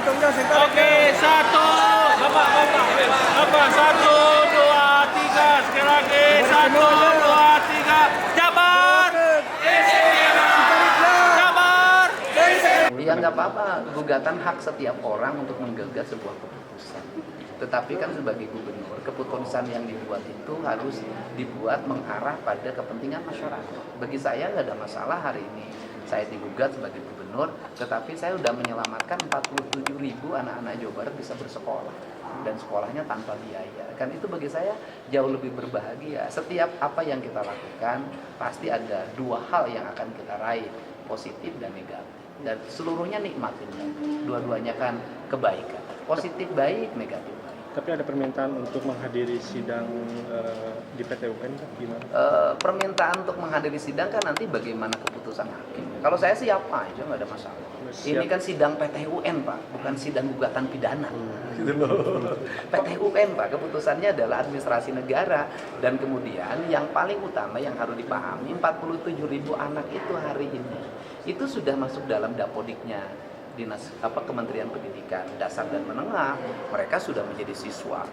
Oke, satu. Bapak, satu, dua, tiga. Sekali lagi, satu, dua, tiga. Jabar. Jabar. Ya nggak apa-apa, gugatan hak setiap orang untuk menggugat sebuah keputusan. Tetapi kan sebagai gubernur, keputusan yang dibuat itu harus dibuat mengarah pada kepentingan masyarakat. Bagi saya nggak ada masalah hari ini saya digugat sebagai gubernur, tetapi saya sudah menyelamatkan 47.000 anak-anak Jawa Barat bisa bersekolah dan sekolahnya tanpa biaya. Kan itu bagi saya jauh lebih berbahagia. Setiap apa yang kita lakukan pasti ada dua hal yang akan kita raih, positif dan negatif. Dan seluruhnya nikmatin, dua-duanya kan kebaikan, positif baik, negatif baik. Tapi ada permintaan untuk menghadiri sidang di PT UN kan gimana? Permintaan untuk menghadiri sidang kan nanti bagaimana keputusan hakim. Kalau saya siapa aja nggak ada masalah. Ini kan sidang PT UN Pak, bukan sidang gugatan pidana. PT UN Pak, keputusannya adalah administrasi negara. Dan kemudian yang paling utama yang harus dipahami, 47.000 anak itu hari ini itu sudah masuk dalam dapodiknya Kementerian Pendidikan Dasar dan Menengah. Mereka sudah menjadi siswa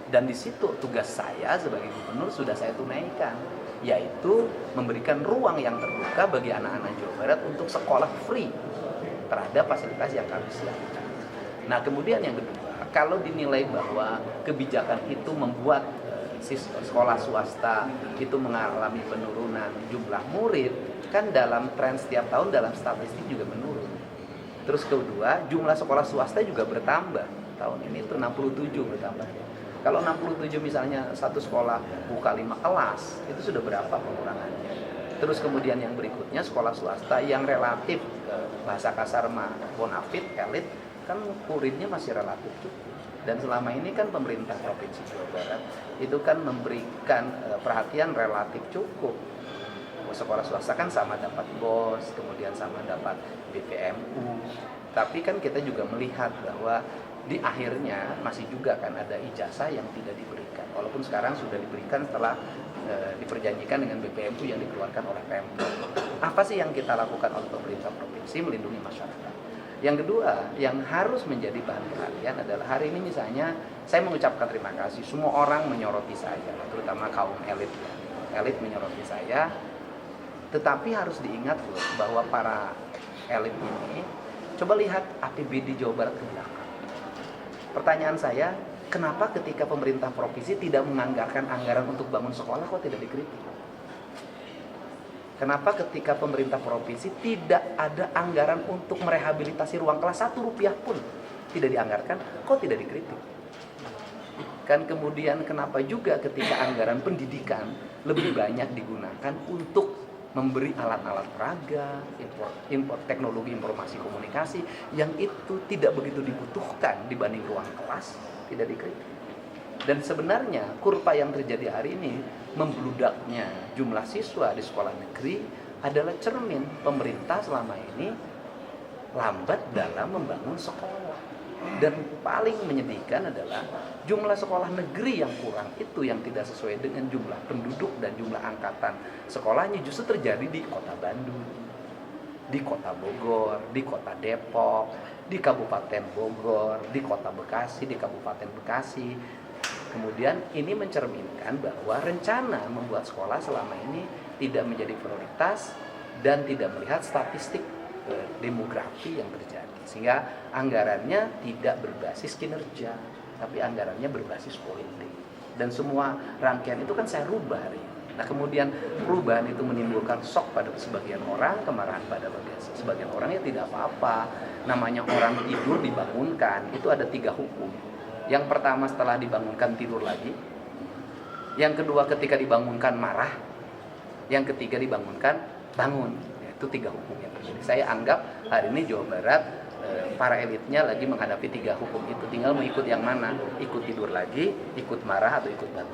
dan di situ tugas saya sebagai gubernur sudah saya tunaikan, yaitu memberikan ruang yang terbuka bagi anak-anak Jawa Barat untuk sekolah free terhadap fasilitas yang kami siapkan. Nah kemudian yang kedua, kalau dinilai bahwa kebijakan itu membuat sekolah swasta itu mengalami penurunan jumlah murid, kan dalam tren setiap tahun dalam statistik juga menurun. Terus kedua, jumlah sekolah swasta juga bertambah. Tahun ini itu 67 bertambah. Kalau 67 misalnya satu sekolah buka 5 kelas, itu sudah berapa pengurangannya? Terus kemudian yang berikutnya sekolah swasta yang relatif bahasa kasar bonafit, elit, kan muridnya masih relatif cukup. Dan selama ini kan pemerintah Provinsi Jawa Barat itu kan memberikan perhatian relatif cukup. Sekolah swasta kan sama dapat BOS, kemudian sama dapat BPMU. Tapi kan kita juga melihat bahwa di akhirnya masih juga kan ada ijazah yang tidak diberikan. Walaupun sekarang sudah diberikan setelah diperjanjikan dengan BPMU yang dikeluarkan oleh Pemprov. Apa sih yang kita lakukan oleh pemerintah provinsi melindungi masyarakat? Yang kedua, yang harus menjadi bahan perhatian adalah hari ini misalnya saya mengucapkan terima kasih. Semua orang menyoroti saya, terutama kaum elit. Elit menyoroti saya, tetapi harus diingat loh bahwa para elit ini, coba lihat APBD Jawa Barat ke belakang. Pertanyaan saya, kenapa ketika pemerintah provinsi tidak menganggarkan anggaran untuk bangun sekolah kok tidak dikritik? Kenapa ketika pemerintah provinsi tidak ada anggaran untuk merehabilitasi ruang kelas 1 rupiah pun tidak dianggarkan, kok tidak dikritik? Kan kemudian kenapa juga ketika anggaran pendidikan lebih banyak digunakan untuk memberi alat-alat peraga, import teknologi informasi komunikasi yang itu tidak begitu dibutuhkan dibanding ruang kelas, tidak dikritik. Dan sebenarnya kurva yang terjadi hari ini, membludaknya jumlah siswa di sekolah negeri adalah cermin pemerintah selama ini lambat dalam membangun sekolah. Dan paling menyedihkan adalah jumlah sekolah negeri yang kurang itu yang tidak sesuai dengan jumlah penduduk dan jumlah angkatan sekolahnya justru terjadi di kota Bandung, di kota Bogor, di kota Depok, di Kabupaten Bogor, di kota Bekasi, di Kabupaten Bekasi. Kemudian ini mencerminkan bahwa rencana membuat sekolah selama ini tidak menjadi prioritas dan tidak melihat statistik demografi yang terjadi. Sehingga anggarannya tidak berbasis kinerja, tapi anggarannya berbasis politik. Dan semua rangkaian itu kan saya rubah hari ini. Nah kemudian perubahan itu menimbulkan shock pada sebagian orang, kemarahan pada sebagian orang, ya tidak apa-apa. Namanya orang tidur dibangunkan, itu ada 3 hukum. Yang pertama setelah dibangunkan tidur lagi. Yang kedua ketika dibangunkan marah. Yang ketiga dibangunkan bangun. Itu 3 hukum yang terjadi. Saya anggap hari ini Jawa Barat para elitnya lagi menghadapi 3 hukum itu. Tinggal mau ikut yang mana. Ikut tidur lagi, ikut marah atau ikut bangun.